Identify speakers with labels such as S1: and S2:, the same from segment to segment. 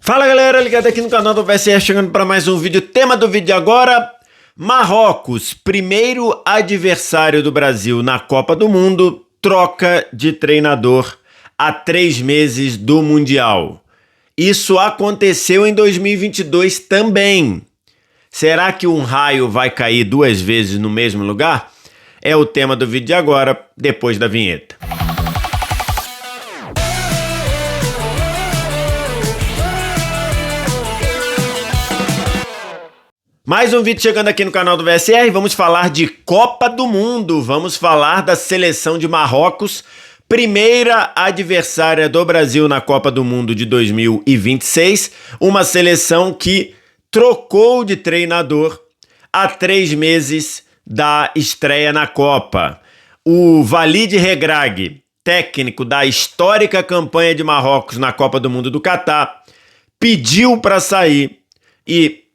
S1: Fala galera, ligado aqui no canal do VSR, chegando para mais um vídeo. Tema do vídeo agora: Marrocos, primeiro adversário do Brasil na Copa do Mundo, troca de treinador há 3 meses do Mundial. Isso aconteceu em 2022 também. Será que um raio vai cair 2 vezes no mesmo lugar? É o tema do vídeo de agora, depois da vinheta. Mais um vídeo chegando aqui no canal do VSR, vamos falar de Copa do Mundo, vamos falar da seleção de Marrocos, primeira adversária do Brasil na Copa do Mundo de 2026, uma seleção que trocou de treinador há 3 meses da estreia na Copa. O Walid Regragui, técnico da histórica campanha de Marrocos na Copa do Mundo do Catar, pediu para sair e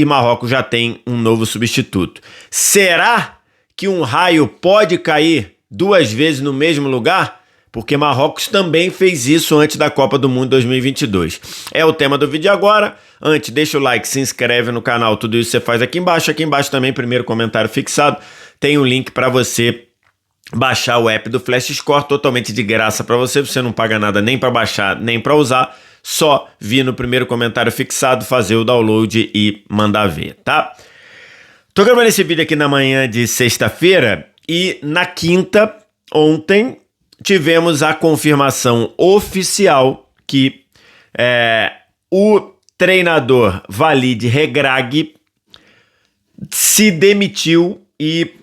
S1: Marrocos já tem um novo substituto. Será que um raio pode cair 2 vezes no mesmo lugar? Porque Marrocos também fez isso antes da Copa do Mundo 2022. É o tema do vídeo agora. Antes, deixa o like, se inscreve no canal, tudo isso você faz aqui embaixo. Aqui embaixo também, primeiro comentário fixado, tem um link para você baixar o app do Flash Score, totalmente de graça para você. Você não paga nada nem para baixar, nem para usar. Só vir no primeiro comentário fixado, fazer o download e mandar ver, tá? Tô gravando esse vídeo aqui na manhã de sexta-feira e na quinta, ontem, tivemos a confirmação oficial que o treinador Walid Regragui se demitiu e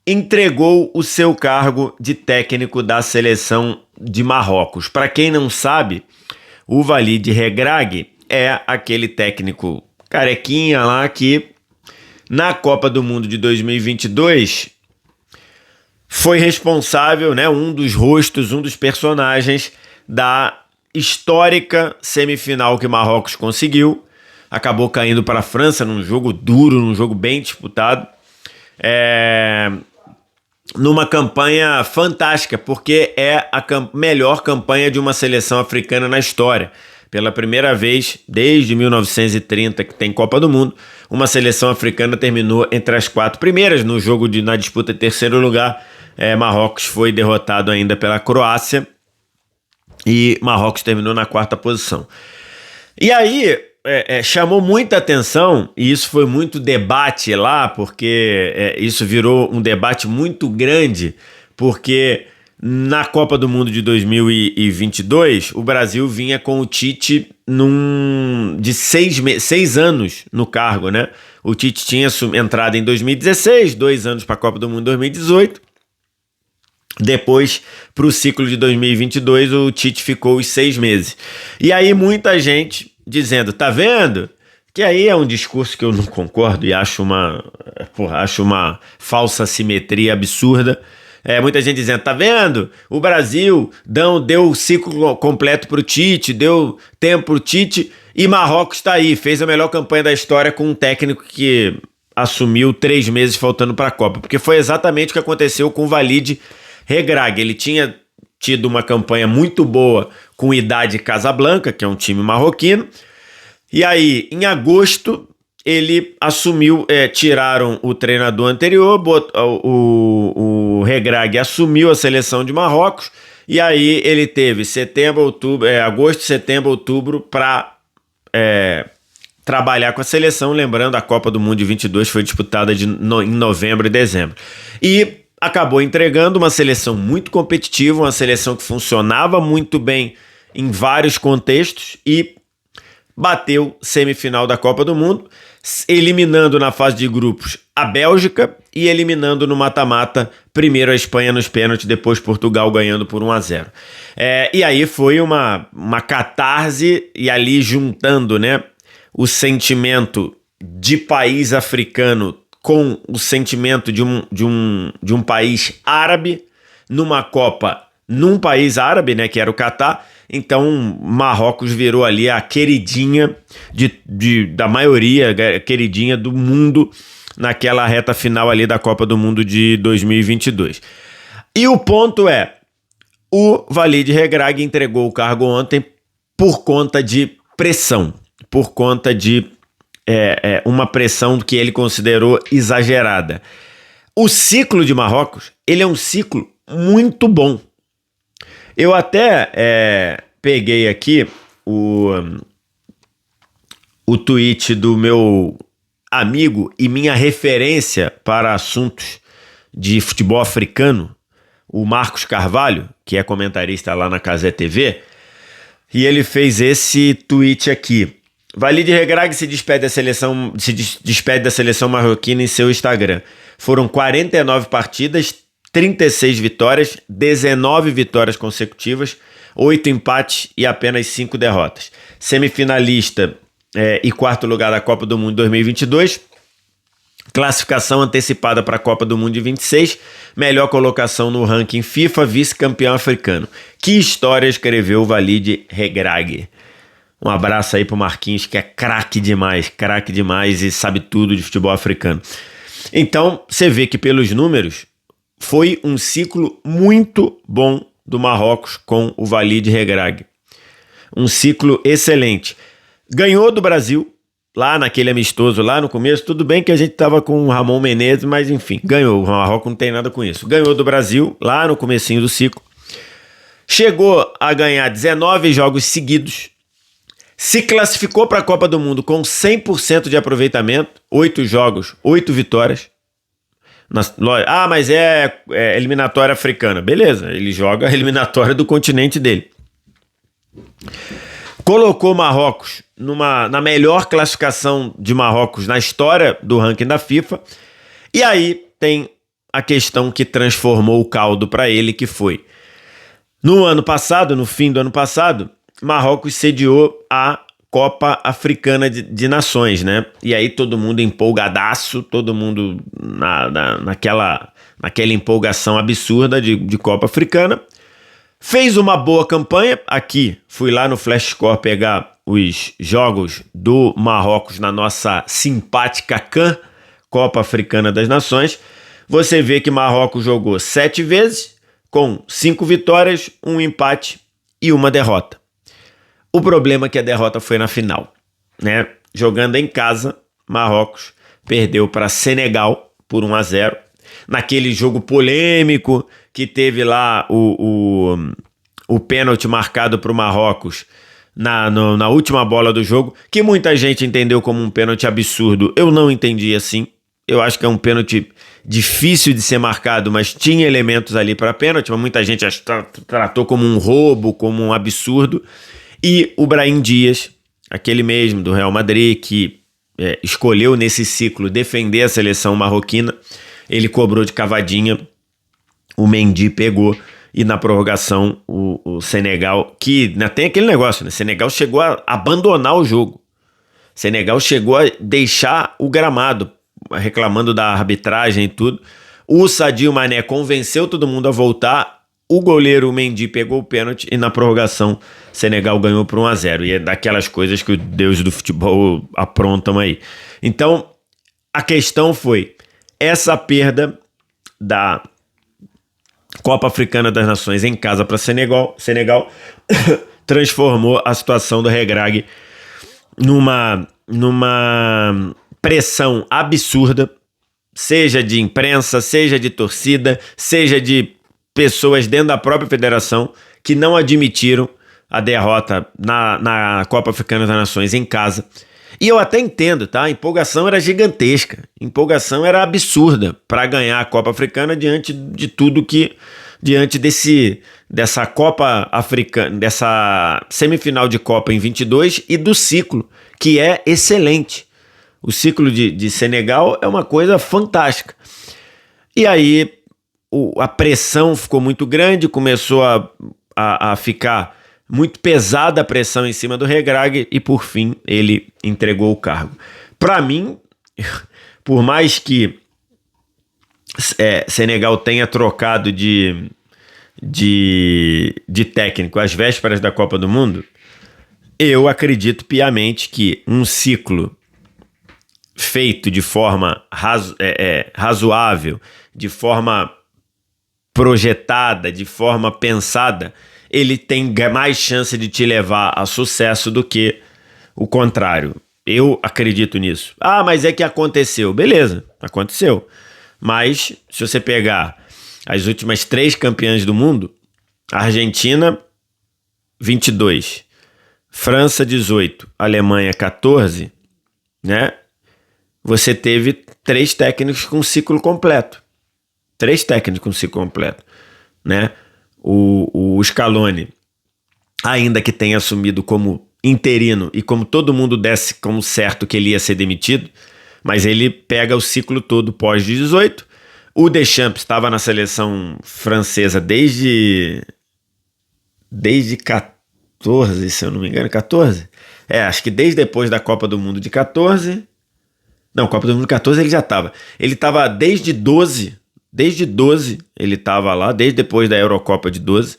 S1: entregou o seu cargo de técnico da seleção de Marrocos. Para quem não sabe, o Walid Regragui é aquele técnico carequinha lá que na Copa do Mundo de 2022 foi responsável, né, um dos rostos, um dos personagens da histórica semifinal que Marrocos conseguiu. Acabou caindo para a França num jogo duro, num jogo bem disputado. Numa campanha fantástica, porque é a melhor campanha de uma seleção africana na história. Pela primeira vez, desde 1930, que tem Copa do Mundo, uma seleção africana terminou entre as 4 primeiras. No jogo na disputa de terceiro lugar, Marrocos foi derrotado ainda pela Croácia e Marrocos terminou na 4ª posição. E aí chamou muita atenção, e isso foi muito debate lá, porque isso virou um debate muito grande, porque na Copa do Mundo de 2022, o Brasil vinha com o Tite de 6 anos no cargo, né? O Tite tinha entrado em 2016, 2 anos para a Copa do Mundo em 2018. Depois, para o ciclo de 2022, o Tite ficou os 6 meses. E aí muita gente dizendo, tá vendo? Que aí é um discurso que eu não concordo e acho uma falsa simetria absurda. Muita gente dizendo, tá vendo? O Brasil deu o ciclo completo pro Tite, deu tempo pro Tite e Marrocos está aí, fez a melhor campanha da história com um técnico que assumiu 3 meses faltando para a Copa. Porque foi exatamente o que aconteceu com o Walid Regragui. Ele tinha tido uma campanha muito boa com o Wydad Casablanca, que é um time marroquino, e aí, em agosto, ele assumiu, tiraram o treinador anterior, o Regragui assumiu a seleção de Marrocos, e aí ele teve agosto, setembro, outubro, para trabalhar com a seleção. Lembrando, a Copa do Mundo de 22 foi disputada em novembro e dezembro. E acabou entregando uma seleção muito competitiva, uma seleção que funcionava muito bem em vários contextos e bateu semifinal da Copa do Mundo, eliminando na fase de grupos a Bélgica e eliminando no mata-mata primeiro a Espanha nos pênaltis, depois Portugal ganhando por 1-0. E aí foi uma catarse, e ali juntando, né, o sentimento de país africano com o sentimento de um país árabe numa Copa num país árabe, né, que era o Catar. Então Marrocos virou ali a queridinha da maioria, a queridinha do mundo naquela reta final ali da Copa do Mundo de 2022. E o ponto é, o Walid Regragui entregou o cargo ontem por conta de pressão, por conta de uma pressão que ele considerou exagerada. O ciclo de Marrocos, ele é um ciclo muito bom. Eu até peguei aqui o tweet do meu amigo e minha referência para assuntos de futebol africano, o Marcos Carvalho, que é comentarista lá na Cazé TV, e ele fez esse tweet aqui. Walid Regragui se despede da seleção marroquina em seu Instagram. Foram 49 partidas, 36 vitórias, 19 vitórias consecutivas, 8 empates e apenas 5 derrotas. Semifinalista e quarto lugar da Copa do Mundo 2022. Classificação antecipada para a Copa do Mundo de 26, melhor colocação no ranking FIFA, vice-campeão africano. Que história escreveu o Walid Regragui. Um abraço aí pro Marquinhos, que é craque demais e sabe tudo de futebol africano. Então, você vê que pelos números, foi um ciclo muito bom do Marrocos com o Walid Regragui. Um ciclo excelente. Ganhou do Brasil, lá naquele amistoso, lá no começo, tudo bem que a gente tava com o Ramon Menezes, mas enfim, ganhou. O Marrocos não tem nada com isso. Ganhou do Brasil, lá no comecinho do ciclo. Chegou a ganhar 19 jogos seguidos. Se classificou para a Copa do Mundo com 100% de aproveitamento, 8 jogos, 8 vitórias. Mas é eliminatória africana. Beleza, ele joga a eliminatória do continente dele. Colocou Marrocos na melhor classificação de Marrocos na história do ranking da FIFA. E aí tem a questão que transformou o caldo para ele, que foi no fim do ano passado, Marrocos sediou a Copa Africana de Nações, né? E aí todo mundo empolgadaço, todo mundo naquela empolgação absurda de Copa Africana. Fez uma boa campanha. Aqui, fui lá no Flash Score pegar os jogos do Marrocos na nossa simpática CAN, Copa Africana das Nações. Você vê que Marrocos jogou 7 vezes, com 5 vitórias, 1 empate e 1 derrota. O problema é que a derrota foi na final, né? Jogando em casa, Marrocos perdeu para Senegal por 1-0. Naquele jogo polêmico que teve lá o pênalti marcado para o Marrocos na última bola do jogo, que muita gente entendeu como um pênalti absurdo. Eu não entendi assim. Eu acho que é um pênalti difícil de ser marcado, mas tinha elementos ali para pênalti, mas muita gente tratou como um roubo, como um absurdo. E o Brahim Dias, aquele mesmo do Real Madrid, que escolheu nesse ciclo defender a seleção marroquina, ele cobrou de cavadinha, o Mendy pegou, e na prorrogação o Senegal, que tem aquele negócio, né? Senegal chegou a abandonar o jogo. Senegal chegou a deixar o gramado, reclamando da arbitragem e tudo. O Sadio Mané convenceu todo mundo a voltar. O goleiro Mendy pegou o pênalti e na prorrogação Senegal ganhou por 1-0. E é daquelas coisas que os deuses do futebol aprontam aí. Então, a questão foi essa perda da Copa Africana das Nações em casa para Senegal transformou a situação do Regragui numa pressão absurda, seja de imprensa, seja de torcida, seja de pessoas dentro da própria federação que não admitiram a derrota na Copa Africana das Nações em casa. E eu até entendo, tá? A empolgação era gigantesca, a empolgação era absurda para ganhar a Copa Africana diante de tudo que... diante dessa Copa Africana, dessa semifinal de Copa em 22 e do ciclo, que é excelente. O ciclo de Senegal é uma coisa fantástica. E aí a pressão ficou muito grande, começou a ficar muito pesada a pressão em cima do Regragui e, por fim, ele entregou o cargo. Para mim, por mais que Senegal tenha trocado de técnico às vésperas da Copa do Mundo, eu acredito piamente que um ciclo feito de forma razoável, de forma projetada, de forma pensada, ele tem mais chance de te levar a sucesso do que o contrário. Eu acredito nisso. Ah, mas é que aconteceu. Beleza, aconteceu. Mas se você pegar as últimas 3 campeãs do mundo, Argentina 22, França 18, Alemanha 14, né? Você teve 3 técnicos com ciclo completo. 3 técnicos com ciclo completo, né? O Scaloni, ainda que tenha assumido como interino e como todo mundo desse como certo que ele ia ser demitido, mas ele pega o ciclo todo pós-18. O Deschamps estava na seleção francesa desde 14, se eu não me engano, 14? Acho que desde depois da Copa do Mundo de 14. Não, Copa do Mundo de 14 ele já estava. Ele estava desde 12 ele estava lá, desde depois da Eurocopa de 12,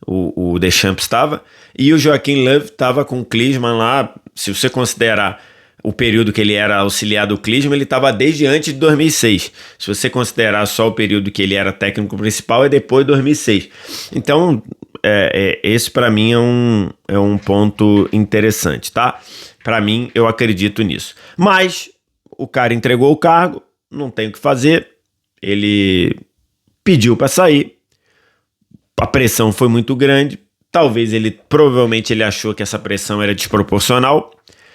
S1: o Deschamps estava, e o Joachim Löw estava com o Klinsmann lá. Se você considerar o período que ele era auxiliar do Klinsmann, ele estava desde antes de 2006. Se você considerar só o período que ele era técnico principal, é depois de 2006. Então, esse para mim é um ponto interessante, tá? Para mim, eu acredito nisso. Mas o cara entregou o cargo, não tem o que fazer, ele pediu para sair, a pressão foi muito grande, provavelmente ele achou que essa pressão era desproporcional,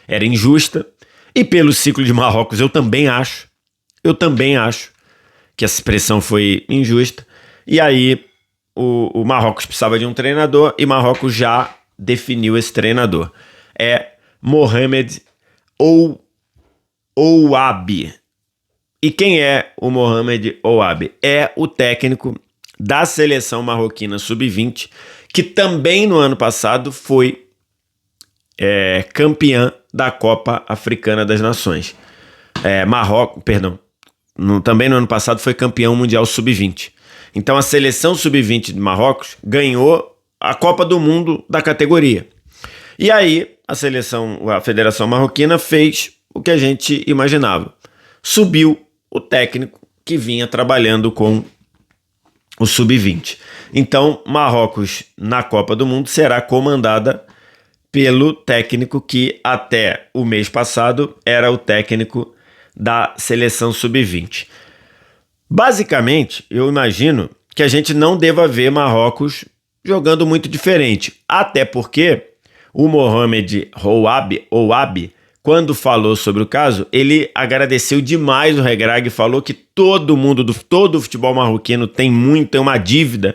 S1: era injusta, e pelo ciclo de Marrocos eu também acho que essa pressão foi injusta, e aí o Marrocos precisava de um treinador, e Marrocos já definiu esse treinador, é Mohamed Ouabi. E quem é o Mohamed Ouabi? É o técnico da seleção marroquina sub-20, que também no ano passado foi campeã da Copa Africana das Nações. Também no ano passado foi campeão mundial sub-20. Então a seleção sub-20 de Marrocos ganhou a Copa do Mundo da categoria. E aí a Federação Marroquina fez o que a gente imaginava. Subiu o técnico que vinha trabalhando com o sub-20. Então, Marrocos na Copa do Mundo será comandada pelo técnico que até o mês passado era o técnico da seleção sub-20. Basicamente, eu imagino que a gente não deva ver Marrocos jogando muito diferente, até porque o Mohamed Ouabi, quando falou sobre o caso, ele agradeceu demais o Regragui, falou que todo o futebol marroquino tem uma dívida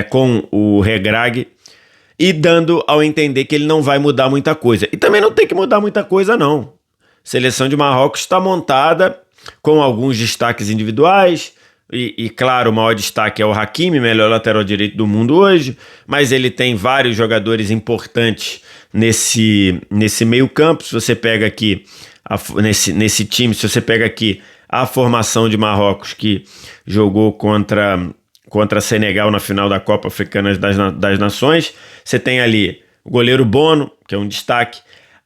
S1: com o Regragui, e dando ao entender que ele não vai mudar muita coisa. E também não tem que mudar muita coisa, não. A seleção de Marrocos está montada com alguns destaques individuais, e claro, o maior destaque é o Hakimi, melhor lateral direito do mundo hoje, mas ele tem vários jogadores importantes nesse meio campo. Se você pega aqui, nesse time, se você pega aqui a formação de Marrocos, que jogou contra Senegal na final da Copa Africana das Nações, você tem ali o goleiro Bono, que é um destaque,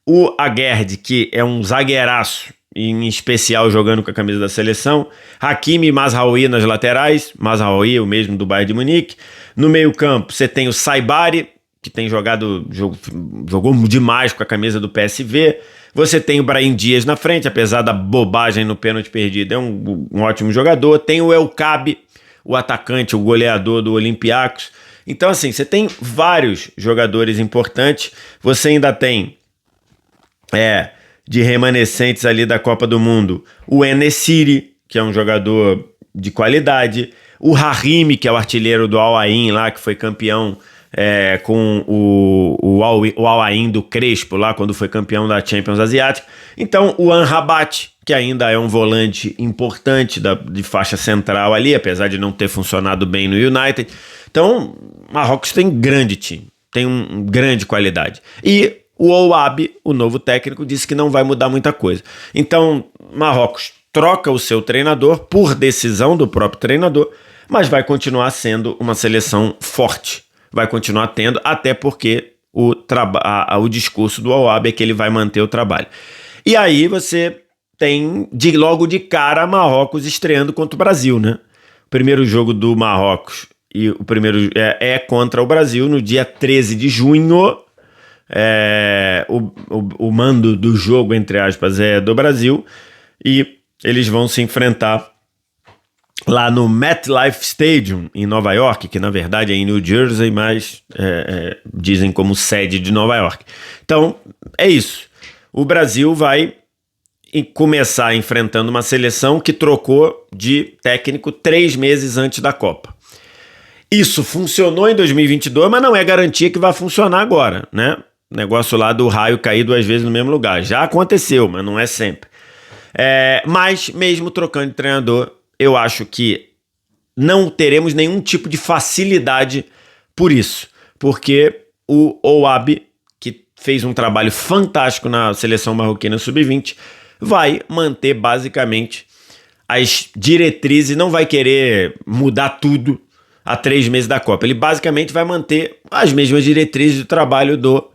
S1: o Aguerd, que é um zagueiraço, em especial jogando com a camisa da seleção, Hakimi e Mazraoui nas laterais, Mazraoui, o mesmo do Bayern de Munique. No meio campo você tem o Saibari, que tem jogou demais com a camisa do PSV. Você tem o Brahim Dias na frente, apesar da bobagem no pênalti perdido, é um ótimo jogador. Tem o El Kaabi, o atacante, o goleador do Olympiacos. Então assim, você tem vários jogadores importantes. Você ainda tem de remanescentes ali da Copa do Mundo, o En-Nesyri, que é um jogador de qualidade, o Hakimi, que é o artilheiro do Al Ain lá, que foi campeão com o Al Ain do Crespo lá, quando foi campeão da Champions Asiática. Então o Amrabat, que ainda é um volante importante de faixa central ali, apesar de não ter funcionado bem no United. Então Marrocos tem grande time, tem grande qualidade. E o Ouabi, o novo técnico, disse que não vai mudar muita coisa. Então, Marrocos troca o seu treinador por decisão do próprio treinador, mas vai continuar sendo uma seleção forte. Vai continuar tendo, até porque o discurso do Ouabi é que ele vai manter o trabalho. E aí você tem logo de cara Marrocos estreando contra o Brasil, né? O primeiro jogo do Marrocos e o primeiro é contra o Brasil no dia 13 de junho. O mando do jogo, entre aspas, é do Brasil, e eles vão se enfrentar lá no MetLife Stadium, em Nova York, que na verdade é em New Jersey, mas dizem como sede de Nova York. Então, é isso. O Brasil vai começar enfrentando uma seleção que trocou de técnico 3 meses antes da Copa. Isso funcionou em 2022, mas não é garantia que vai funcionar agora, né? Negócio lá do raio cair 2 vezes no mesmo lugar. Já aconteceu, mas não é sempre. Mas, mesmo trocando de treinador, eu acho que não teremos nenhum tipo de facilidade por isso. Porque o Ouabi, que fez um trabalho fantástico na seleção marroquina sub-20, vai manter basicamente as diretrizes, não vai querer mudar tudo a 3 meses da Copa. Ele basicamente vai manter as mesmas diretrizes do trabalho do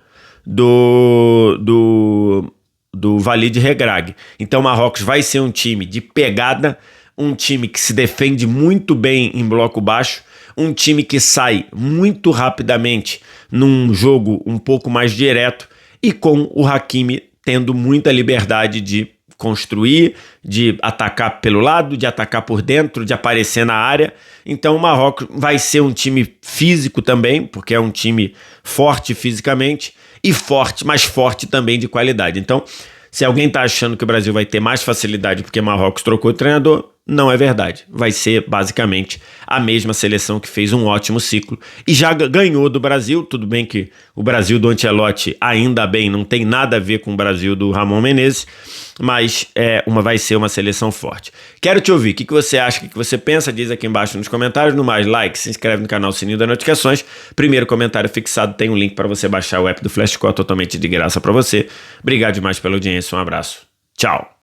S1: Walid Regragui. Então o Marrocos vai ser um time de pegada, um time que se defende muito bem em bloco baixo, um time que sai muito rapidamente num jogo um pouco mais direto e com o Hakimi tendo muita liberdade de construir, de atacar pelo lado, de atacar por dentro, de aparecer na área. Então o Marrocos vai ser um time físico também, porque é um time forte fisicamente e forte, mas forte também de qualidade. Então, se alguém está achando que o Brasil vai ter mais facilidade porque Marrocos trocou de treinador, não é verdade. Vai ser basicamente a mesma seleção que fez um ótimo ciclo e já ganhou do Brasil. Tudo bem que o Brasil do Ancelotti, ainda bem, não tem nada a ver com o Brasil do Ramon Menezes, mas vai ser uma seleção forte. Quero te ouvir. O que você acha? O que você pensa? Diz aqui embaixo nos comentários. No mais, like, se inscreve no canal, sininho das notificações. Primeiro comentário fixado tem um link para você baixar o app do Flash Score totalmente de graça para você. Obrigado demais pela audiência. Um abraço. Tchau.